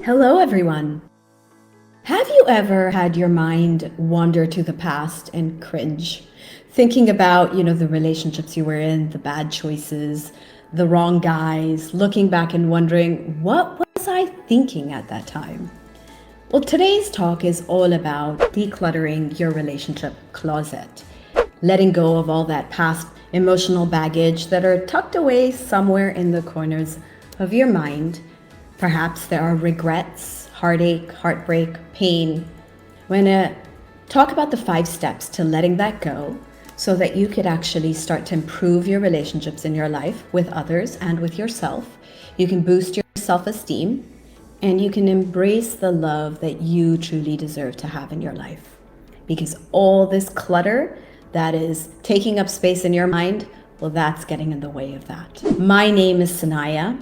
Hello everyone. Have you ever had your mind wander to the past and cringe? Thinking about, the relationships you were in, the bad choices, the wrong guys, looking back and wondering, what was I thinking at that time? Well, today's talk is all about decluttering your relationship closet, letting go of all that past emotional baggage that are tucked away somewhere in the corners of your mind. Perhaps there are regrets, heartache, heartbreak, pain. We're going to talk about the 5 steps to letting that go so that you could actually start to improve your relationships in your life with others and with yourself. You can boost your self-esteem and you can embrace the love that you truly deserve to have in your life. Because all this clutter that is taking up space in your mind, well, that's getting in the way of that. My name is Sanaya,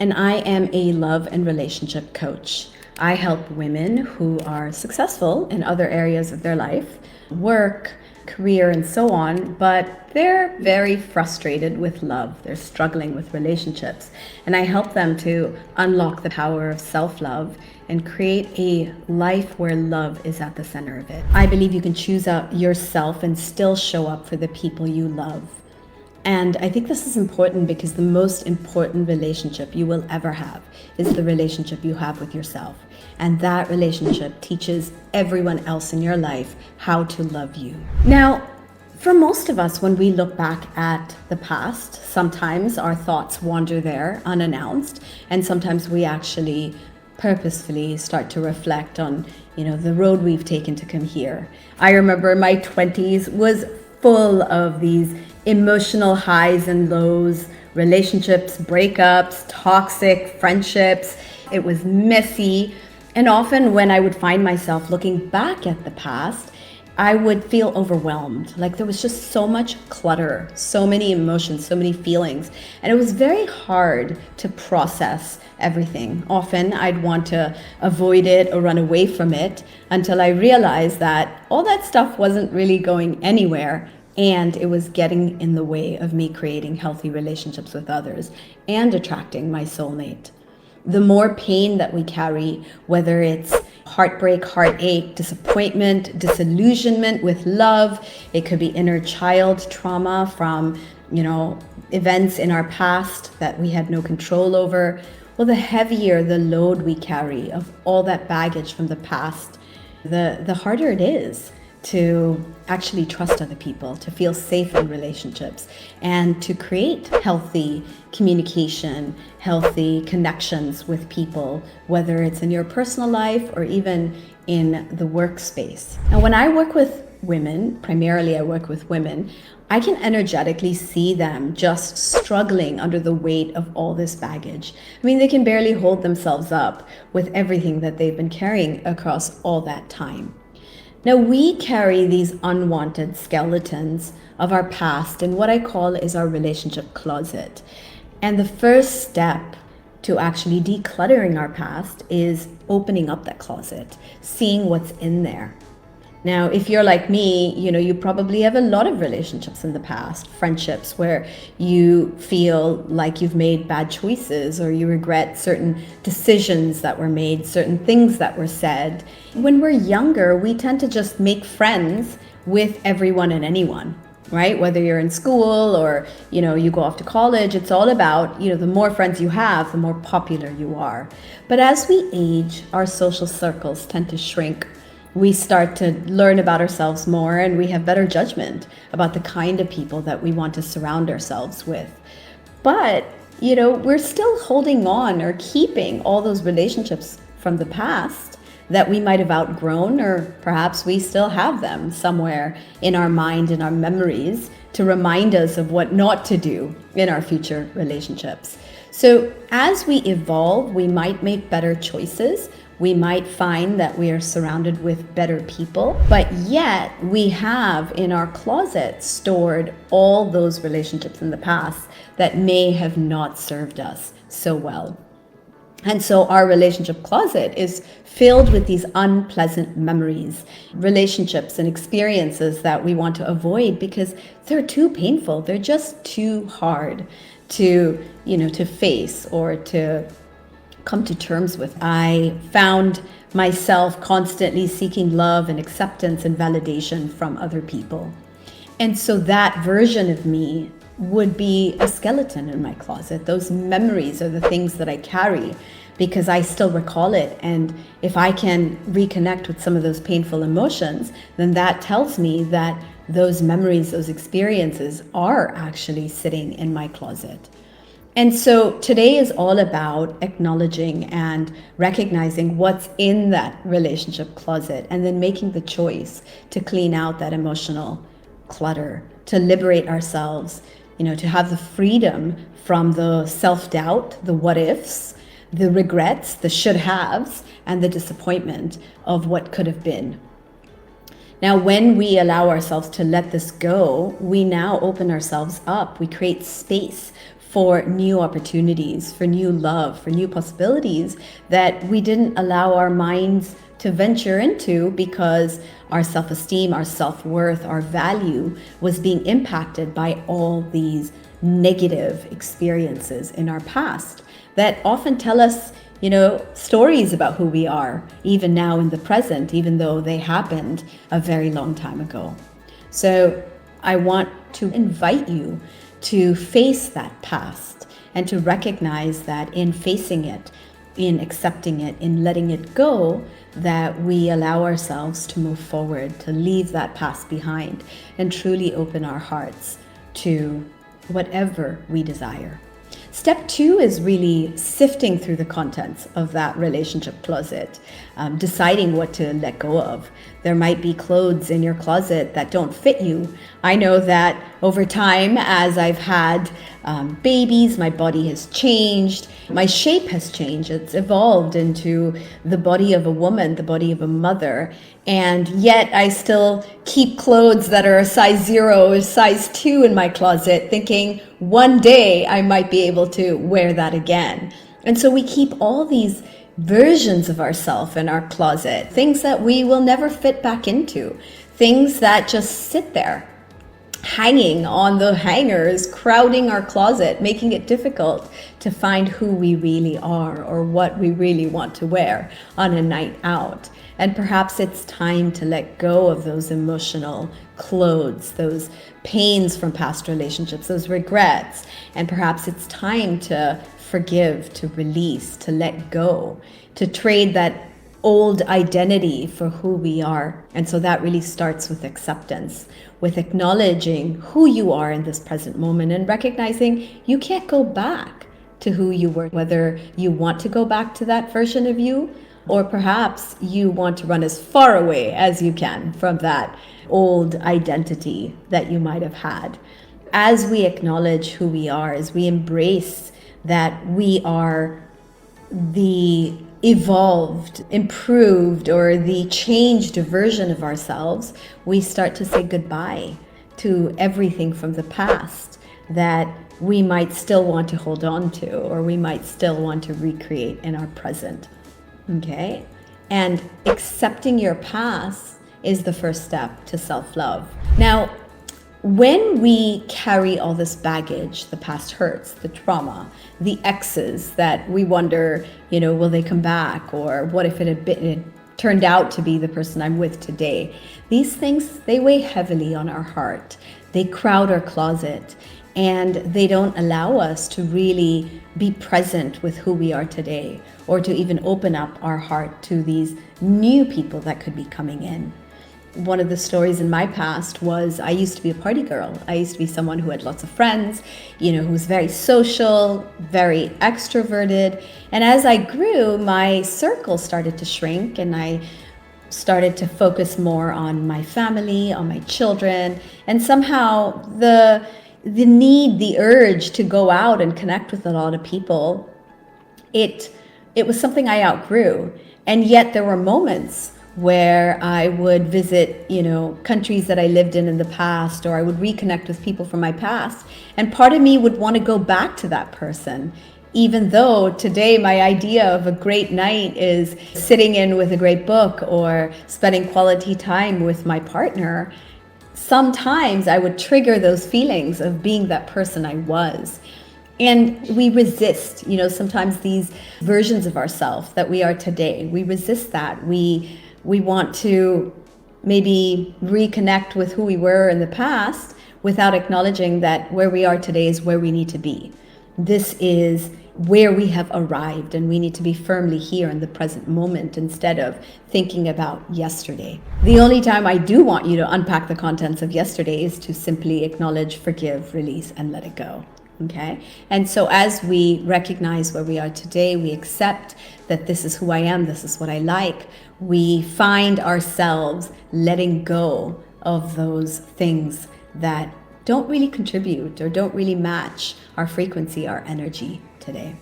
and I am a love and relationship coach. I help women who are successful in other areas of their life, work, career, and so on, but they're very frustrated with love. They're struggling with relationships. And I help them to unlock the power of self-love and create a life where love is at the center of it. I believe you can choose out yourself and still show up for the people you love. And I think this is important because the most important relationship you will ever have is the relationship you have with yourself. And that relationship teaches everyone else in your life how to love you. Now, for most of us, when we look back at the past, sometimes our thoughts wander there unannounced, and sometimes we actually purposefully start to reflect on, the road we've taken to come here. I remember my 20s was full of these emotional highs and lows, relationships, breakups, toxic friendships. It was messy. And often when I would find myself looking back at the past, I would feel overwhelmed. Like there was just so much clutter, so many emotions, so many feelings. And it was very hard to process everything. Often I'd want to avoid it or run away from it until I realized that all that stuff wasn't really going anywhere. And it was getting in the way of me creating healthy relationships with others and attracting my soulmate. The more pain that we carry, whether it's heartbreak, heartache, disappointment, disillusionment with love, it could be inner child trauma from, events in our past that we had no control over. Well, the heavier the load we carry of all that baggage from the past, the harder it is to actually trust other people, to feel safe in relationships, and to create healthy communication, healthy connections with people, whether it's in your personal life or even in the workspace. Now, when I work with women, primarily I work with women, I can energetically see them just struggling under the weight of all this baggage. I mean, they can barely hold themselves up with everything that they've been carrying across all that time. Now, we carry these unwanted skeletons of our past in what I call is our relationship closet. And the first step to actually decluttering our past is opening up that closet, seeing what's in there. Now, if you're like me, you probably have a lot of relationships in the past, friendships where you feel like you've made bad choices or you regret certain decisions that were made, certain things that were said. When we're younger, we tend to just make friends with everyone and anyone, right? Whether you're in school or, you go off to college, it's all about, the more friends you have, the more popular you are. But as we age, our social circles tend to shrink. We start to learn about ourselves more and we have better judgment about the kind of people that we want to surround ourselves with. But, we're still holding on or keeping all those relationships from the past that we might have outgrown, or perhaps we still have them somewhere in our mind, in our memories, to remind us of what not to do in our future relationships. So as we evolve, we might make better choices. We might find that we are surrounded with better people, but yet we have in our closet stored all those relationships in the past that may have not served us so well. And so our relationship closet is filled with these unpleasant memories, relationships and experiences that we want to avoid because they're too painful. They're just too hard to face or to come to terms with. I found myself constantly seeking love and acceptance and validation from other people. And so that version of me would be a skeleton in my closet. Those memories are the things that I carry because I still recall it. And if I can reconnect with some of those painful emotions, then that tells me that those memories, those experiences are actually sitting in my closet. And so today is all about acknowledging and recognizing what's in that relationship closet, and then making the choice to clean out that emotional clutter, to liberate ourselves, to have the freedom from the self-doubt, the what ifs, the regrets, the should haves, and the disappointment of what could have been. Now, when we allow ourselves to let this go, we now open ourselves up. We create space for new opportunities, for new love, for new possibilities that we didn't allow our minds to venture into because our self-esteem, our self-worth, our value was being impacted by all these negative experiences in our past that often tell us, stories about who we are, even now in the present, even though they happened a very long time ago. So I want to invite you to face that past and to recognize that in facing it, in accepting it, in letting it go, that we allow ourselves to move forward, to leave that past behind and truly open our hearts to whatever we desire. Step 2 is really sifting through the contents of that relationship closet, deciding what to let go of. There might be clothes in your closet that don't fit you. I know that over time, as I've had babies, my body has changed. My shape has changed. It's evolved into the body of a woman, the body of a mother. And yet I still keep clothes that are a size 0 or size 2 in my closet, thinking one day I might be able to wear that again. And so we keep all these versions of ourselves in our closet, things that we will never fit back into, things that just sit there, hanging on the hangers, crowding our closet, making it difficult to find who we really are or what we really want to wear on a night out. And perhaps it's time to let go of those emotional clothes, those pains from past relationships, those regrets. And perhaps it's time to forgive, to release, to let go, to trade that old identity for who we are. And so that really starts with acceptance, with acknowledging who you are in this present moment and recognizing you can't go back to who you were, whether you want to go back to that version of you, or perhaps you want to run as far away as you can from that old identity that you might have had. As we acknowledge who we are, as we embrace that we are the evolved, improved, or the changed version of ourselves, we start to say goodbye to everything from the past that we might still want to hold on to, or we might still want to recreate in our present. Okay? And accepting your past is the first step to self-love. Now, when we carry all this baggage, the past hurts, the trauma, the exes that we wonder, will they come back? Or what if it turned out to be the person I'm with today? These things, they weigh heavily on our heart. They crowd our closet, and they don't allow us to really be present with who we are today, or to even open up our heart to these new people that could be coming in. One of the stories in my past was I used to be a party girl. I used to be someone who had lots of friends, who was very social, very extroverted. And as I grew, my circle started to shrink, and I started to focus more on my family, on my children. And somehow the need, the urge to go out and connect with a lot of people, it was something I outgrew. And yet there were moments where I would visit, countries that I lived in the past, or I would reconnect with people from my past. And part of me would want to go back to that person, even though today my idea of a great night is sitting in with a great book or spending quality time with my partner. Sometimes I would trigger those feelings of being that person I was. And we resist, sometimes these versions of ourselves that we are today. We resist that. We want to maybe reconnect with who we were in the past without acknowledging that where we are today is where we need to be. This is where we have arrived, and we need to be firmly here in the present moment instead of thinking about yesterday. The only time I do want you to unpack the contents of yesterday is to simply acknowledge, forgive, release, and let it go. Okay? And so as we recognize where we are today, we accept that this is who I am, this is what I like, we find ourselves letting go of those things that don't really contribute or don't really match our frequency, our energy today.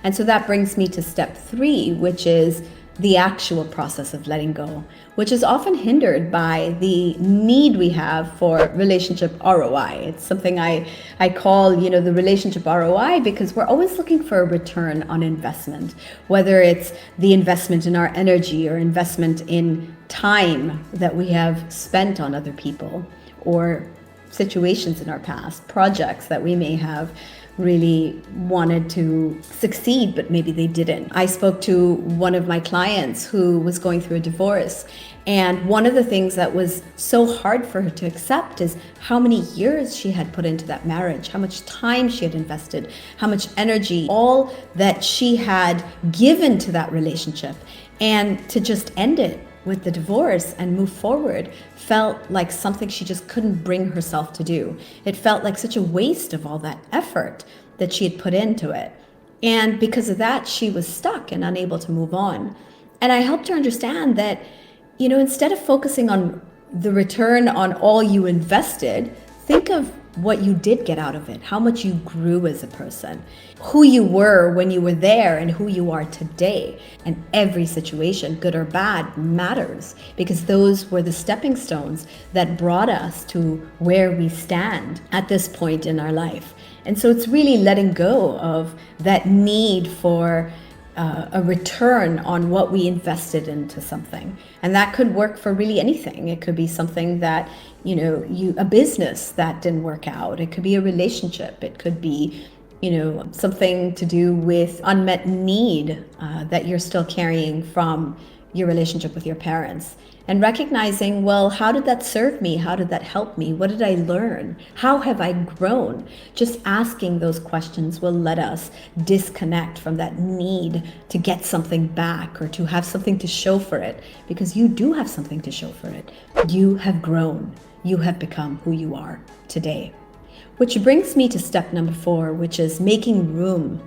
And so that brings me to step 3, which is the actual process of letting go, which is often hindered by the need we have for relationship ROI. It's something I call, the relationship ROI, because we're always looking for a return on investment, whether it's the investment in our energy or investment in time that we have spent on other people, or situations in our past, projects that we may have really wanted to succeed, but maybe they didn't. I spoke to one of my clients who was going through a divorce, and one of the things that was so hard for her to accept is how many years she had put into that marriage, how much time she had invested, how much energy, all that she had given to that relationship, and to just end it with the divorce and move forward felt like something she just couldn't bring herself to do. It felt like such a waste of all that effort that she had put into it. And because of that, she was stuck and unable to move on. And I helped her understand that, instead of focusing on the return on all you invested, think of what you did get out of it, how much you grew as a person, who you were when you were there and who you are today. And every situation, good or bad, matters, because those were the stepping stones that brought us to where we stand at this point in our life. And so it's really letting go of that need for a return on what we invested into something. And that could work for really anything. It could be something that, a business that didn't work out. It could be a relationship. It could be, something to do with unmet need that you're still carrying from your relationship with your parents. And recognizing, well, how did that serve me? How did that help me? What did I learn? How have I grown? Just asking those questions will let us disconnect from that need to get something back or to have something to show for it, because you do have something to show for it. You have grown. You have become who you are today. Which brings me to step number 4, which is making room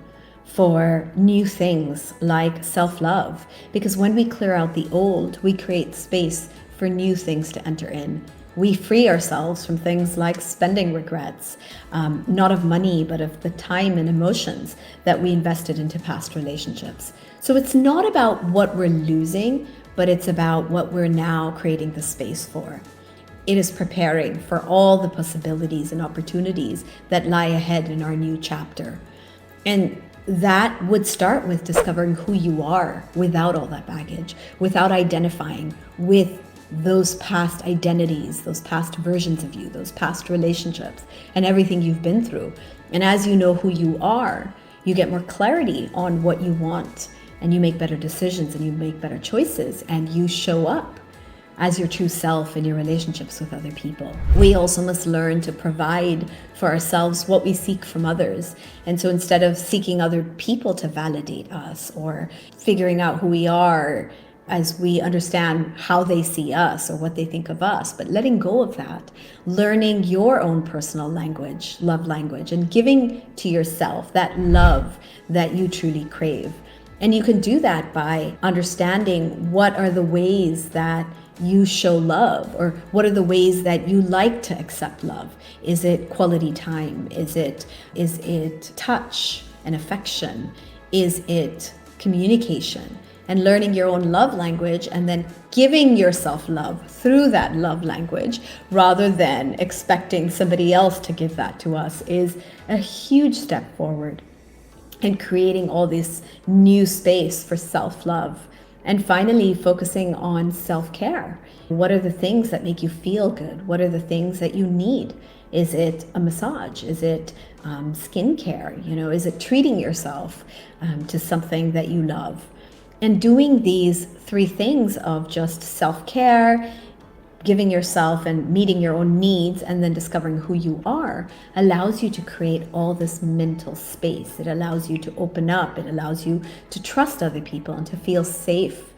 for new things like self-love, because when we clear out the old, we create space for new things to enter in. We free ourselves from things like spending regrets, not of money, but of the time and emotions that we invested into past relationships. So it's not about what we're losing, but it's about what we're now creating the space for. It is preparing for all the possibilities and opportunities that lie ahead in our new chapter. And that would start with discovering who you are without all that baggage, without identifying with those past identities, those past versions of you, those past relationships, and everything you've been through. And as you know who you are, you get more clarity on what you want, and you make better decisions, and you make better choices, and you show up as your true self in your relationships with other people. We also must learn to provide for ourselves what we seek from others. And so instead of seeking other people to validate us or figuring out who we are as we understand how they see us or what they think of us, but letting go of that, learning your own personal language, love language, and giving to yourself that love that you truly crave. And you can do that by understanding what are the ways that you show love, or what are the ways that you like to accept love. Is it quality time? Is it touch and affection? Is it communication? And learning your own love language and then giving yourself love through that love language rather than expecting somebody else to give that to us is a huge step forward in creating all this new space for self-love. And finally, focusing on self-care. What are the things that make you feel good? What are the things that you need Is it a massage? Is it skincare? Is it treating yourself to something that you love? And doing these 3 things of just self-care, giving yourself and meeting your own needs, and then discovering who you are, allows you to create all this mental space. It allows you to open up. It allows you to trust other people and to feel safe,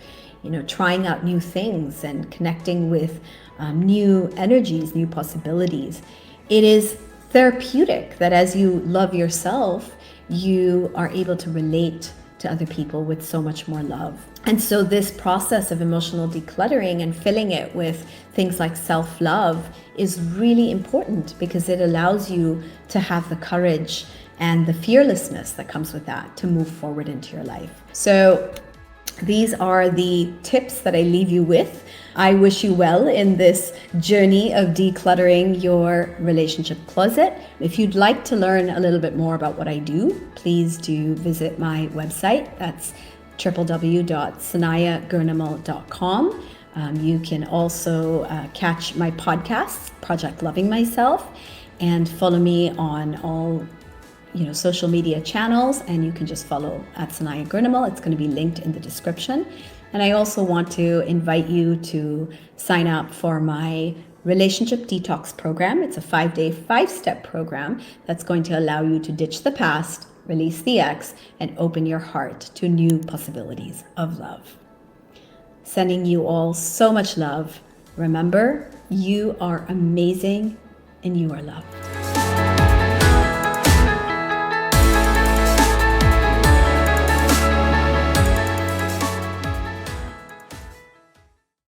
trying out new things and connecting with new energies, new possibilities. It is therapeutic that as you love yourself, you are able to relate to other people with so much more love. And so this process of emotional decluttering and filling it with things like self-love is really important, because it allows you to have the courage and the fearlessness that comes with that to move forward into your life. So these are the tips that I leave you with. I wish you well in this journey of decluttering your relationship closet. If you'd like to learn a little bit more about what I do, please do visit my website. That's www.𝗟𝗢𝗓𝗏𝗔𝗔𝗔.com. You can also catch my podcasts, Project Loving Myself, and follow me on all social media channels, and you can just follow at 𝗟𝗢𝗓𝗏𝗔𝗔𝗍. It's going to be linked in the description. And I also want to invite you to sign up for my relationship detox program. It's a 5-day, 5-step program that's going to allow you to ditch the past, release the ex, and open your heart to new possibilities of love. Sending you all so much love. Remember, you are amazing and you are loved.